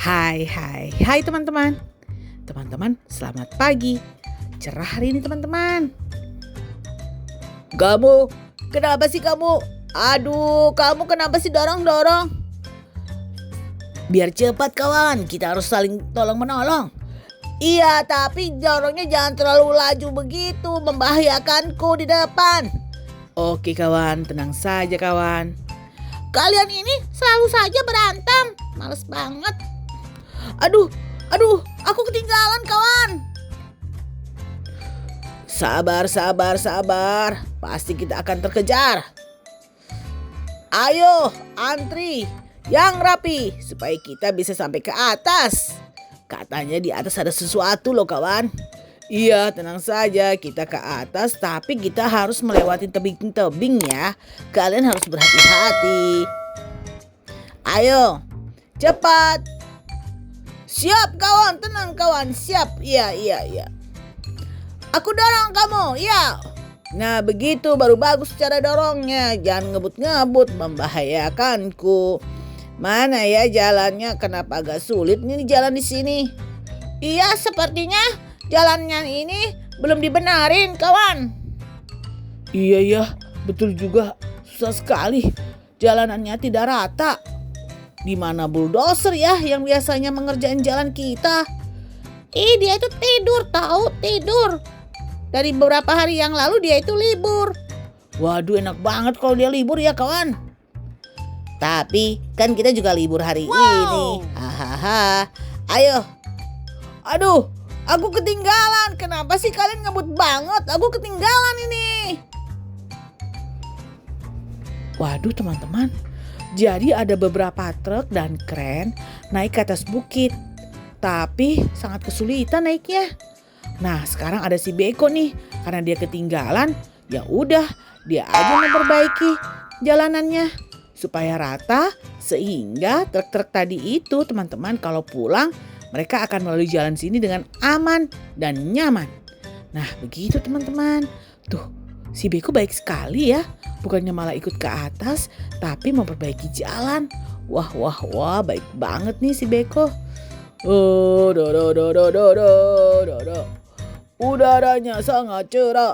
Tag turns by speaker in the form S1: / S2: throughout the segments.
S1: Hai teman-teman. Teman-teman, selamat pagi. Cerah hari ini teman-teman. Kamu, kenapa sih kamu? Aduh, kamu kenapa sih dorong-dorong? Biar cepat kawan, kita harus saling tolong-menolong. Iya, tapi dorongnya jangan terlalu laju begitu, membahayakanku di depan. Oke kawan, tenang saja kawan. Kalian ini selalu saja berantem, males banget. Aduh, aku ketinggalan kawan. Sabar, pasti kita akan terkejar. Ayo, antri yang rapi supaya kita bisa sampai ke atas. Katanya di atas ada sesuatu loh kawan. Iya, tenang saja, kita ke atas tapi kita harus melewati tebing-tebing ya. Kalian harus berhati-hati. Ayo, cepat. Siap kawan, tenang kawan, siap. Iya. Aku dorong kamu, iya. Nah begitu baru bagus cara dorongnya. Jangan ngebut-ngebut, membahayakanku. Mana ya jalannya? Kenapa agak sulit nih jalan di sini? Iya, sepertinya jalannya ini belum dibenarin, kawan. Iya, betul juga. Susah sekali. Jalanannya tidak rata. Di mana bulldozer ya yang biasanya mengerjain jalan kita? Dia itu tidur. Dari beberapa hari yang lalu dia itu libur. Waduh, enak banget kalau dia libur ya, kawan. Tapi kan kita juga libur hari ini. Hahaha. Ayo. Aduh, aku ketinggalan. Kenapa sih kalian ngebut banget? Aku ketinggalan ini. Waduh teman-teman. Jadi ada beberapa truk dan kren naik ke atas bukit. Tapi sangat kesulitan naiknya. Nah, sekarang ada si Beko nih. Karena dia ketinggalan, ya udah dia aja memperbaiki jalanannya supaya rata, sehingga truk-truk tadi itu teman-teman kalau pulang mereka akan melalui jalan sini dengan aman dan nyaman. Nah begitu teman-teman. Tuh si Beko baik sekali ya. Bukannya malah ikut ke atas tapi memperbaiki jalan. Wah baik banget nih si Beko. Udaranya sangat cerah.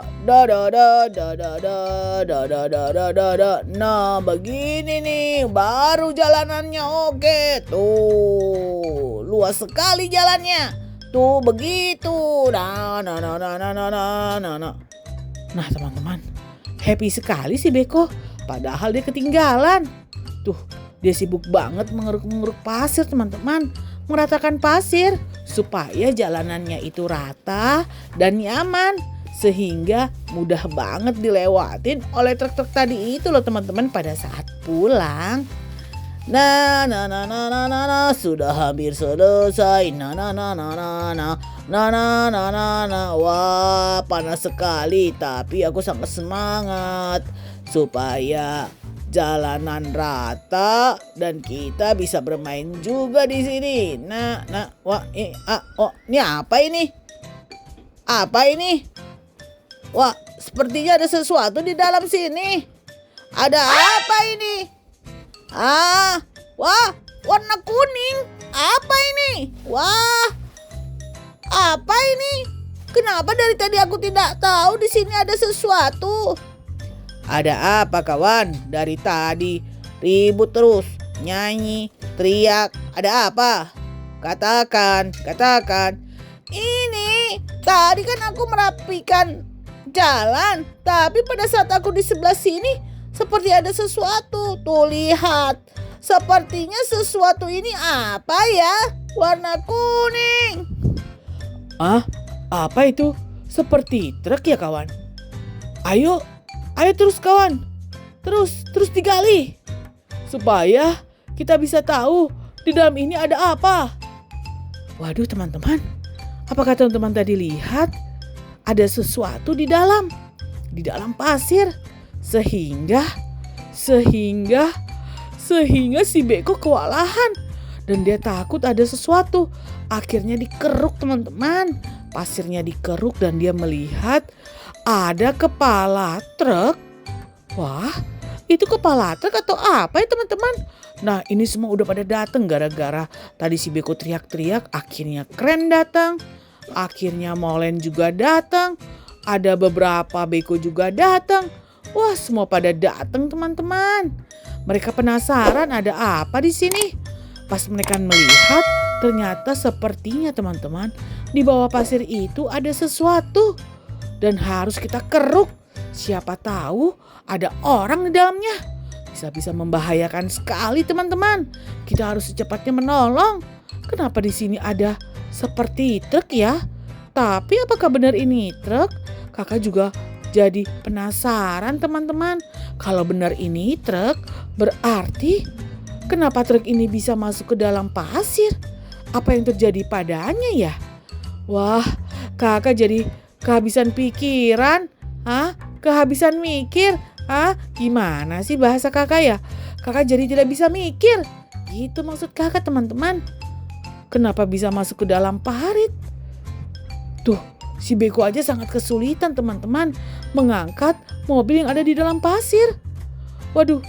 S1: Nah, begini nih, baru jalanannya oke. Tuh, luas sekali jalannya. Tuh, begitu. Nah, teman-teman, happy sekali si Beko. Padahal dia ketinggalan. Tuh, dia sibuk banget mengeruk-ngeruk pasir, teman-teman. Meratakan pasir supaya jalanannya itu rata dan nyaman sehingga mudah banget dilewatin oleh truk-truk tadi itu loh teman-teman pada saat pulang. Nah, sudah hampir selesai. Wah, panas sekali tapi aku sangat semangat supaya jalanan rata dan kita bisa bermain juga di sini. Ini apa ini? Apa ini? Wah, sepertinya ada sesuatu di dalam sini. Ada apa ini? Warna kuning. Apa ini? Wah, apa ini? Kenapa dari tadi aku tidak tahu di sini ada sesuatu? Ada apa kawan? Dari tadi ribut terus, nyanyi, teriak. Ada apa? Katakan. Ini, tadi kan aku merapikan jalan, tapi pada saat aku di sebelah sini seperti ada sesuatu. Tuh lihat, sepertinya sesuatu ini apa ya? Warna kuning. Apa itu? Seperti truk ya kawan? Ayo terus kawan. Terus digali. Supaya kita bisa tahu di dalam ini ada apa. Waduh teman-teman. Apakah teman-teman tadi lihat? Ada sesuatu di dalam pasir. Sehingga si Beko kewalahan. Dan dia takut ada sesuatu. Akhirnya dikeruk teman-teman. Pasirnya dikeruk dan dia melihat ada kepala truk. Wah, Itu kepala truk atau apa ya teman-teman? Nah ini semua udah pada datang gara-gara tadi si Beko teriak-teriak. Akhirnya kren datang. Akhirnya molen juga datang. Ada beberapa Beko juga datang. Wah semua pada datang teman-teman. Mereka penasaran ada apa di sini. Pas mereka melihat ternyata sepertinya teman-teman di bawah pasir itu ada sesuatu. Dan harus kita keruk. Siapa tahu ada orang di dalamnya. Bisa membahayakan sekali teman-teman. Kita harus secepatnya menolong. Kenapa di sini ada seperti truk ya? Tapi apakah benar ini truk? Kakak juga jadi penasaran teman-teman. Kalau benar ini truk, berarti kenapa truk ini bisa masuk ke dalam pasir? Apa yang terjadi padanya ya? Wah, kakak jadi kehabisan pikiran. Hah? Kehabisan mikir. Hah? Gimana sih bahasa kakak ya? Kakak jadi tidak bisa mikir. Gitu maksud kakak teman-teman. Kenapa bisa masuk ke dalam parit? Tuh, si Beko aja sangat kesulitan teman-teman mengangkat mobil yang ada di dalam pasir. Waduh,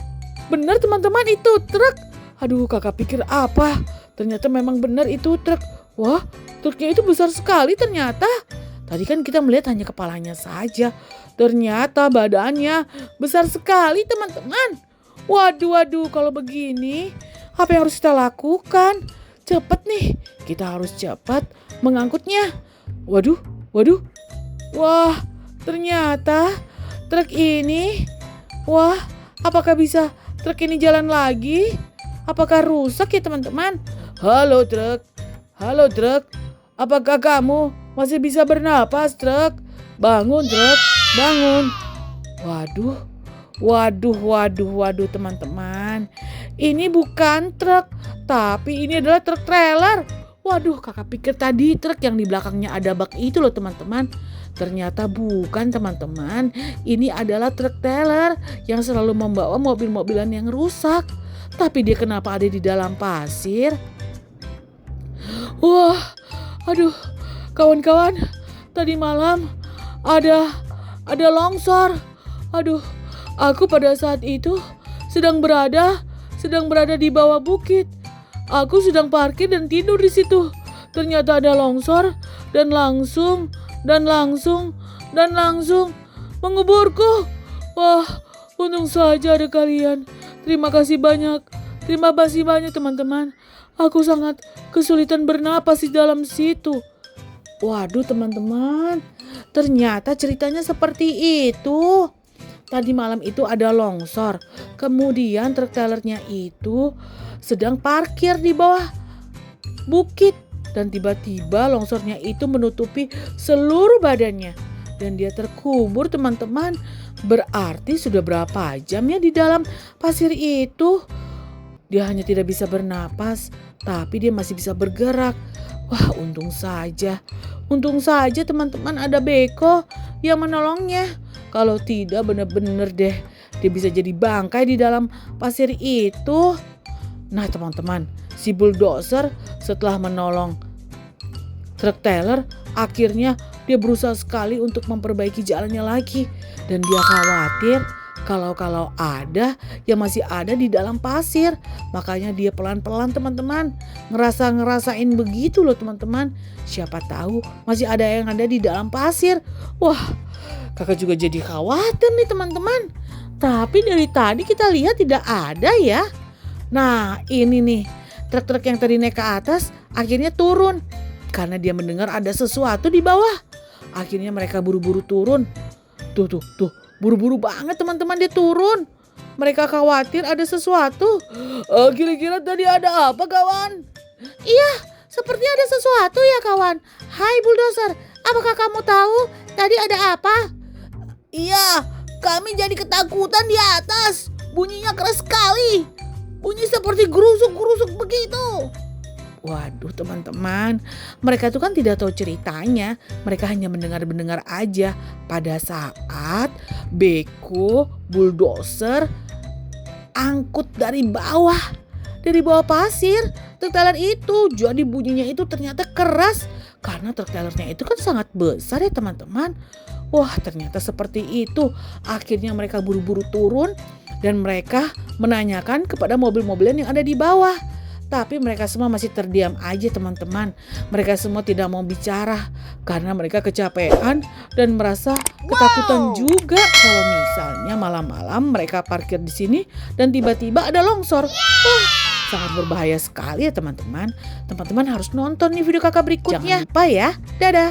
S1: benar teman-teman itu truk. Aduh, kakak pikir apa? Ternyata memang benar itu truk. Wah, truknya itu besar sekali ternyata. Tadi kan kita melihat hanya kepalanya saja. Ternyata badannya besar sekali teman-teman. Waduh, kalau begini apa yang harus kita lakukan? Cepat nih, kita harus cepat mengangkutnya. Waduh. Wah, ternyata truk ini. Wah, apakah bisa truk ini jalan lagi? Apakah rusak ya teman-teman? Halo truk. Apakah kamu masih bisa bernapas truk? Bangun truk, bangun. Waduh teman-teman. Ini bukan truk, tapi ini adalah truk trailer. Waduh, kakak pikir tadi truk yang di belakangnya ada bak itu loh teman-teman. Ternyata bukan teman-teman. Ini adalah truk trailer yang selalu membawa mobil-mobilan yang rusak. Tapi dia kenapa ada di dalam pasir? Wah, aduh, kawan-kawan, tadi malam ada longsor. Aduh, aku pada saat itu sedang berada di bawah bukit. Aku sedang parkir dan tidur di situ. Ternyata ada longsor dan langsung menguburku. Wah, untung saja ada kalian. Terima kasih banyak teman-teman. Aku sangat kesulitan bernapas di dalam situ. Waduh teman-teman, ternyata ceritanya seperti itu. Tadi malam itu ada longsor. Kemudian truk trailernya itu sedang parkir di bawah bukit. Dan tiba-tiba longsornya itu menutupi seluruh badannya. Dan dia terkubur teman-teman. Berarti sudah berapa jam ya di dalam pasir itu. Dia hanya tidak bisa bernapas, tapi dia masih bisa bergerak. Wah, untung saja teman-teman ada Beko yang menolongnya. Kalau tidak benar-benar deh dia bisa jadi bangkai di dalam pasir itu. Nah teman-teman, si bulldozer setelah menolong truk trailer, akhirnya dia berusaha sekali untuk memperbaiki jalannya lagi. Dan dia khawatir kalau ada yang masih ada di dalam pasir. Makanya dia pelan-pelan teman-teman ngerasain begitu loh teman-teman. Siapa tahu masih ada yang ada di dalam pasir. Wah, kakak juga jadi khawatir nih teman-teman. Tapi dari tadi kita lihat tidak ada ya. Nah ini nih, truk-truk yang tadi naik ke atas akhirnya turun. Karena dia mendengar ada sesuatu di bawah. Akhirnya mereka buru-buru turun. Tuh. Buru-buru banget teman-teman dia turun. Mereka khawatir ada sesuatu. Kira-kira tadi ada apa kawan? Iya, seperti ada sesuatu ya kawan. Hai bulldozer, apakah kamu tahu tadi ada apa? Iya, kami jadi ketakutan di atas. Bunyinya keras sekali. Bunyi seperti gerusuk-gerusuk begitu. Waduh teman-teman, mereka itu kan tidak tahu ceritanya. Mereka hanya mendengar aja pada saat Beko bulldozer angkut dari bawah pasir truk trailer itu. Jadi bunyinya itu ternyata keras karena truk trailernya itu kan sangat besar ya teman-teman. Wah ternyata seperti itu. Akhirnya mereka buru-buru turun dan mereka menanyakan kepada mobil-mobilan yang ada di bawah. Tapi mereka semua masih terdiam aja teman-teman. Mereka semua tidak mau bicara karena mereka kecapean dan merasa ketakutan juga kalau misalnya malam-malam mereka parkir di sini dan tiba-tiba ada longsor. Wah, sangat berbahaya sekali ya teman-teman. Teman-teman harus nonton nih video kakak berikutnya. Jangan lupa ya. Dadah.